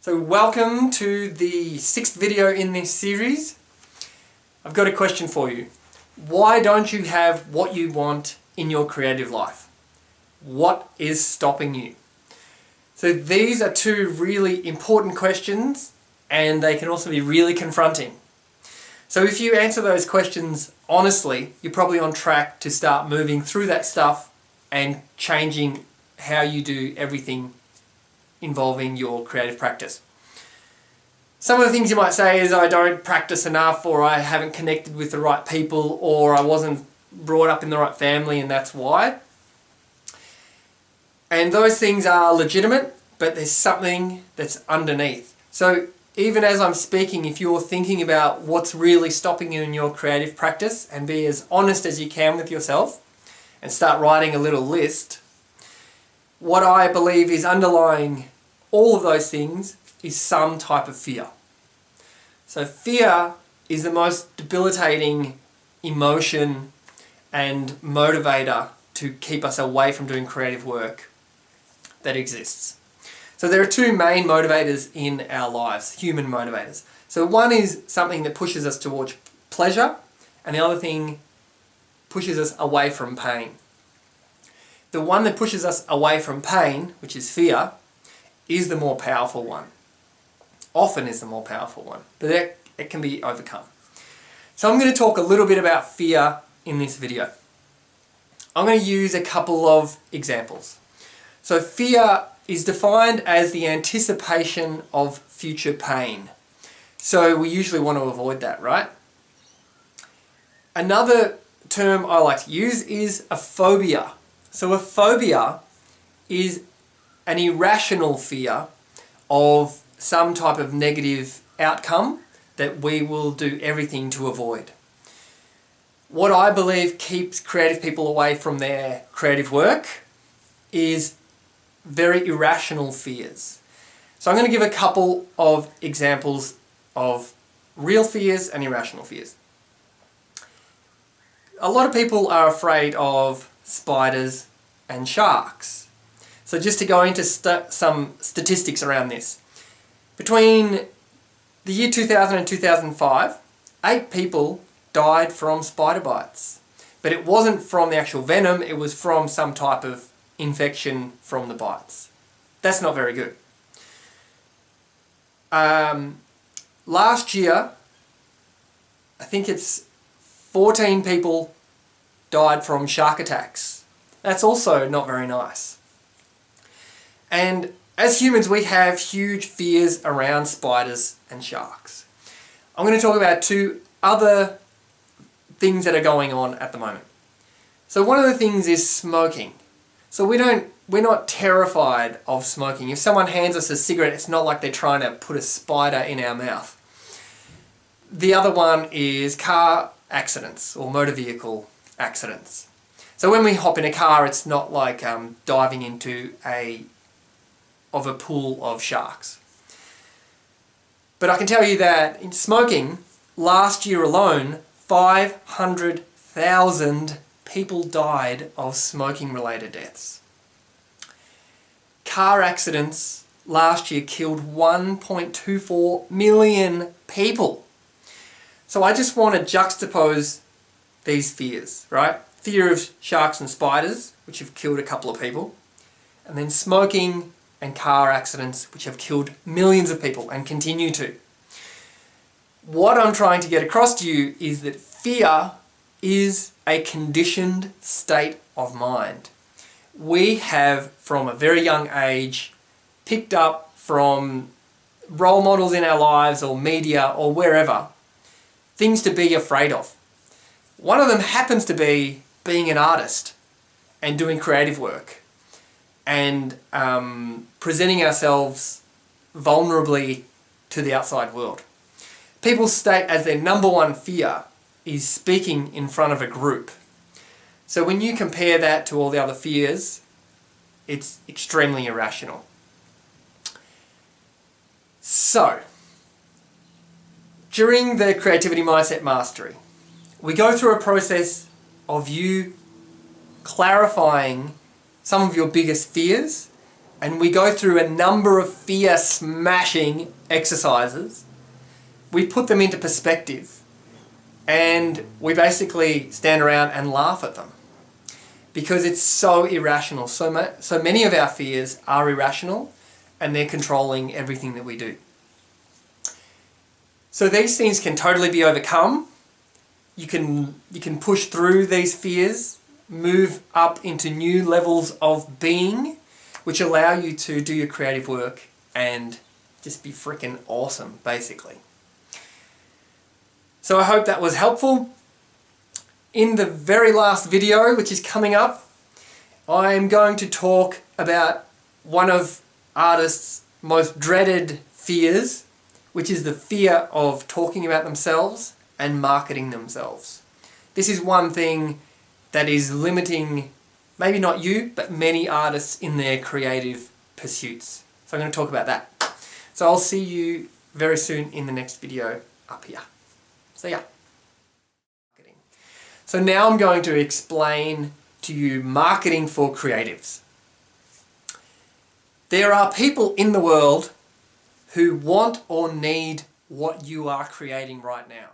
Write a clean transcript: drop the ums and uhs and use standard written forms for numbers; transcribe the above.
So welcome to the 6th video in this series. I've got a question for you. Why don't you have what you want in your creative life? What is stopping you? So these are two really important questions, and they can also be really confronting. So if you answer those questions honestly, you're probably on track to start moving through that stuff and changing how you do everything involving your creative practice. Some of the things you might say is I don't practice enough, or I haven't connected with the right people, or I wasn't brought up in the right family and that's why. And those things are legitimate, but there's something that's underneath. So even as I'm speaking, if you're thinking about what's really stopping you in your creative practice, and be as honest as you can with yourself and start writing a little list, what I believe is underlying all of those things is some type of fear. So fear is the most debilitating emotion and motivator to keep us away from doing creative work that exists. So there are two main motivators in our lives, human motivators. So one is something that pushes us towards pleasure, and the other thing pushes us away from pain. The one that pushes us away from pain, which is fear, is the more powerful one. Often is the more powerful one, but it can be overcome. So I'm going to talk a little bit about fear in this video. I'm going to use a couple of examples. So fear is defined as the anticipation of future pain. So we usually want to avoid that, right? Another term I like to use is a phobia. So a phobia is an irrational fear of some type of negative outcome that we will do everything to avoid. What I believe keeps creative people away from their creative work is very irrational fears. So I'm going to give a couple of examples of real fears and irrational fears. A lot of people are afraid of spiders and sharks. So just to go into some statistics around this. Between the year 2000 and 2005, 8 people died from spider bites. But it wasn't from the actual venom, it was from some type of infection from the bites. That's not very good. Last year, I think it's 14 people died from shark attacks. That's also not very nice. And as humans, we have huge fears around spiders and sharks. I'm going to talk about two other things that are going on at the moment. So one of the things is smoking. So we're not terrified of smoking. If someone hands us a cigarette, it's not like they're trying to put a spider in our mouth. The other one is car accidents or motor vehicle accidents. So when we hop in a car, it's not like diving into a pool of sharks. But I can tell you that in smoking, last year alone, 500,000 people died of smoking-related deaths. Car accidents last year killed 1.24 million people. So I just want to juxtapose these fears, right? Fear of sharks and spiders, which have killed a couple of people, and then smoking and car accidents, which have killed millions of people and continue to. What I'm trying to get across to you is that fear is a conditioned state of mind. We have, from a very young age, picked up from role models in our lives or media or wherever, things to be afraid of. One of them happens to be being an artist and doing creative work and presenting ourselves vulnerably to the outside world. People state as their number one fear is speaking in front of a group. So when you compare that to all the other fears, it's extremely irrational. So, during the Creativity Mindset Mastery, we go through a process of you clarifying some of your biggest fears and we go through a number of fear smashing exercises. We put them into perspective and we basically stand around and laugh at them because it's so irrational. So many of our fears are irrational and they're controlling everything that we do. So these things can totally be overcome. You can push through these fears, move up into new levels of being, which allow you to do your creative work and just be freaking awesome, basically. So I hope that was helpful. In the very last video, which is coming up, I'm going to talk about one of artists' most dreaded fears, which is the fear of talking about themselves and marketing themselves. This is one thing that is limiting, maybe not you, but many artists in their creative pursuits. So I'm going to talk about that. So I'll see you very soon in the next video up here. See ya. So now I'm going to explain to you marketing for creatives. There are people in the world who want or need what you are creating right now.